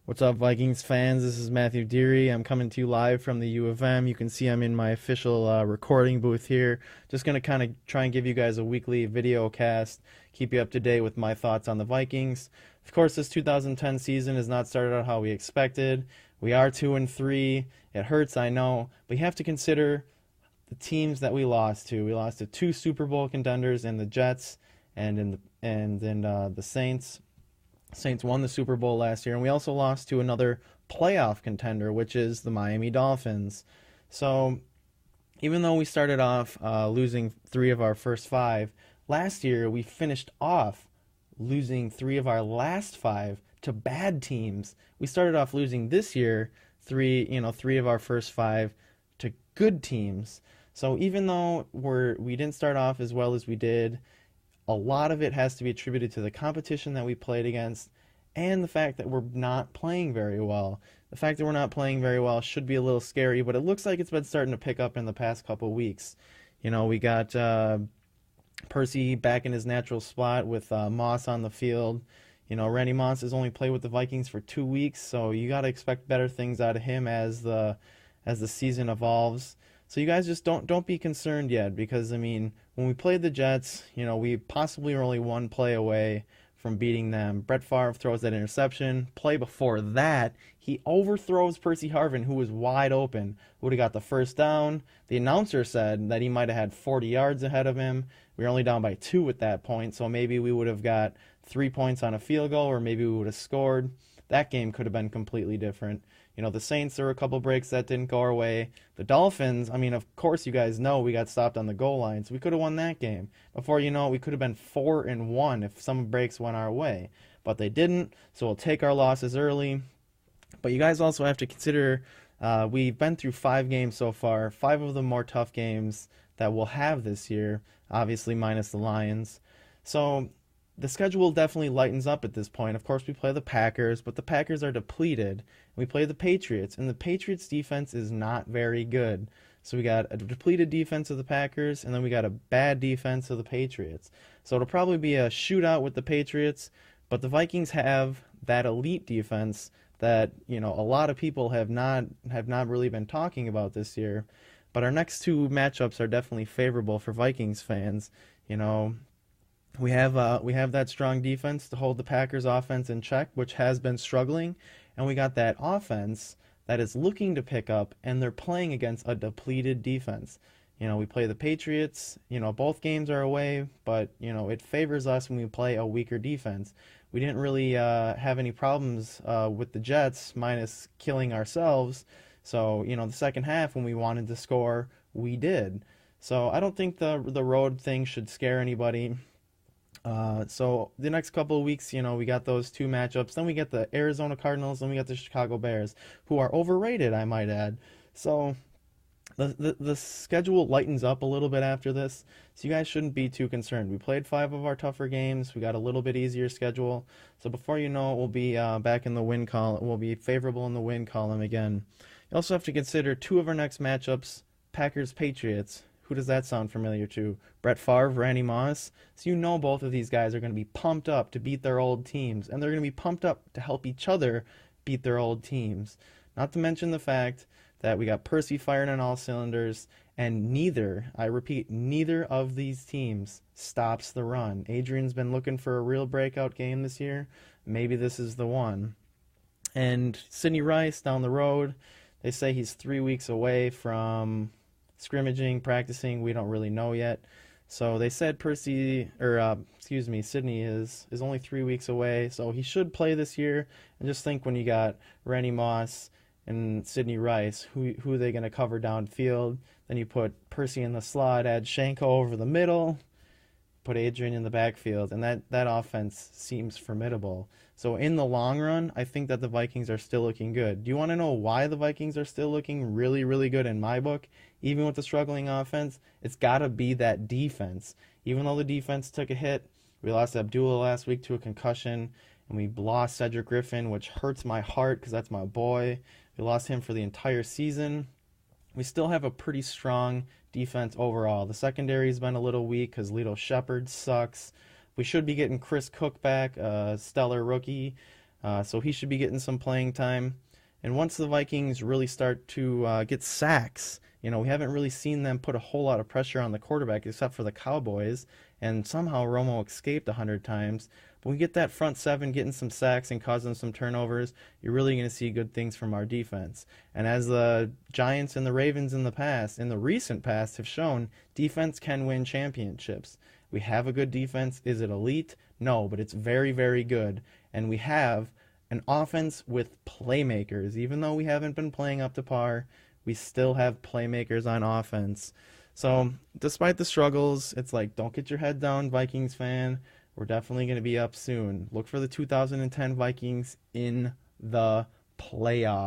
What's up, Vikings fans? This is Matthew Deary. I'm coming to you live from the U of M. You can see I'm in my official recording booth here. Just going to kind of try and give you guys a weekly video cast, keep you up to date with my thoughts on the Vikings. Of course, this 2010 season has not started out how we expected. We are 2-3. It hurts, I know, but you have to consider the teams that we lost to. We lost to two Super Bowl contenders in the Jets and in the Saints. Saints won the Super Bowl last year, and we also lost to another playoff contender, which is the Miami Dolphins. So, even though we started off losing three of our first five, last year we finished off losing three of our last five to bad teams. We started off losing this year three of our first five to good teams. So even though we didn't start off as well as we did, a lot of it has to be attributed to the competition that we played against and the fact that we're not playing very well. The fact that we're not playing very well should be a little scary, but it looks like it's been starting to pick up in the past couple weeks. We got Percy back in his natural spot with Moss on the field. Randy Moss has only played with the Vikings for 2 weeks, so you got to expect better things out of him as the season evolves. So you guys just don't be concerned yet, because when we played the Jets, we possibly were only one play away from beating them. Brett Favre throws that interception. Play before that, he overthrows Percy Harvin, who was wide open. Would have got the first down. The announcer said that he might have had 40 yards ahead of him. We were only down by 2 at that point, so maybe we would have got 3 points on a field goal, or maybe we would have scored. That game could have been completely different. The Saints, there were a couple breaks that didn't go our way. The Dolphins, of course you guys know we got stopped on the goal line, so we could have won that game. Before you know it, we could have been 4-1 if some breaks went our way. But they didn't, so we'll take our losses early. But you guys also have to consider we've been through 5 games so far, 5 of the more tough games that we'll have this year, obviously minus the Lions. So the schedule definitely lightens up at this point. Of course, we play the Packers, but the Packers are depleted. We play the Patriots, and the Patriots' defense is not very good. So we got a depleted defense of the Packers, and then we got a bad defense of the Patriots. So it'll probably be a shootout with the Patriots, but the Vikings have that elite defense that a lot of people have not really been talking about this year. But our next 2 matchups are definitely favorable for Vikings fans. We have that strong defense to hold the Packers offense in check, which has been struggling, and we got that offense that is looking to pick up, and they're playing against a depleted defense. We play the Patriots, both games are away, but it favors us when we play a weaker defense. We didn't really have any problems with the Jets, minus killing ourselves. So, the second half when we wanted to score, we did. So I don't think the road thing should scare anybody. So the next couple of weeks, we got those 2 matchups. Then we get the Arizona Cardinals, then we got the Chicago Bears, who are overrated, I might add. So the schedule lightens up a little bit after this, so you guys shouldn't be too concerned. We played 5 of our tougher games. We got a little bit easier schedule. So before you know it, we'll be back in the win column. We'll be favorable in the win column again. You also have to consider 2 of our next matchups, Packers-Patriots. Who does that sound familiar to? Brett Favre, Randy Moss. So both of these guys are going to be pumped up to beat their old teams, and they're going to be pumped up to help each other beat their old teams. Not to mention the fact that we got Percy firing on all cylinders, and I repeat, neither of these teams stops the run. Adrian's been looking for a real breakout game this year. Maybe this is the one. And Sidney Rice down the road, they say he's 3 weeks away from scrimmaging, practicing. We don't really know yet. So they said Sidney is only 3 weeks away, so he should play this year. And just think, when you got Randy Moss and Sidney Rice, who are they going to cover downfield? Then you put Percy in the slot, add Shanko over the middle, put Adrian in the backfield, and that offense seems formidable. So in the long run, I think that the Vikings are still looking good. Do you want to know why the Vikings are still looking really, really good in my book? Even with the struggling offense, it's got to be that defense. Even though the defense took a hit, we lost Abdullah last week to a concussion, and we lost Cedric Griffin, which hurts my heart because that's my boy. We lost him for the entire season. We still have a pretty strong defense overall. The secondary's been a little weak because Lito Shepard sucks. We should be getting Chris Cook back, a stellar rookie. So he should be getting some playing time. And once the Vikings really start to get sacks, we haven't really seen them put a whole lot of pressure on the quarterback except for the Cowboys, and somehow Romo escaped 100 times. But we get that front seven getting some sacks and causing some turnovers, you're really going to see good things from our defense. And as the Giants and the Ravens in the recent past have shown, defense can win championships. We have a good defense. Is it elite? No, but it's very, very good. And we have an offense with playmakers. Even though we haven't been playing up to par, we still have playmakers on offense. So, despite the struggles, it's like, don't get your head down, Vikings fan. We're definitely going to be up soon. Look for the 2010 Vikings in the playoffs.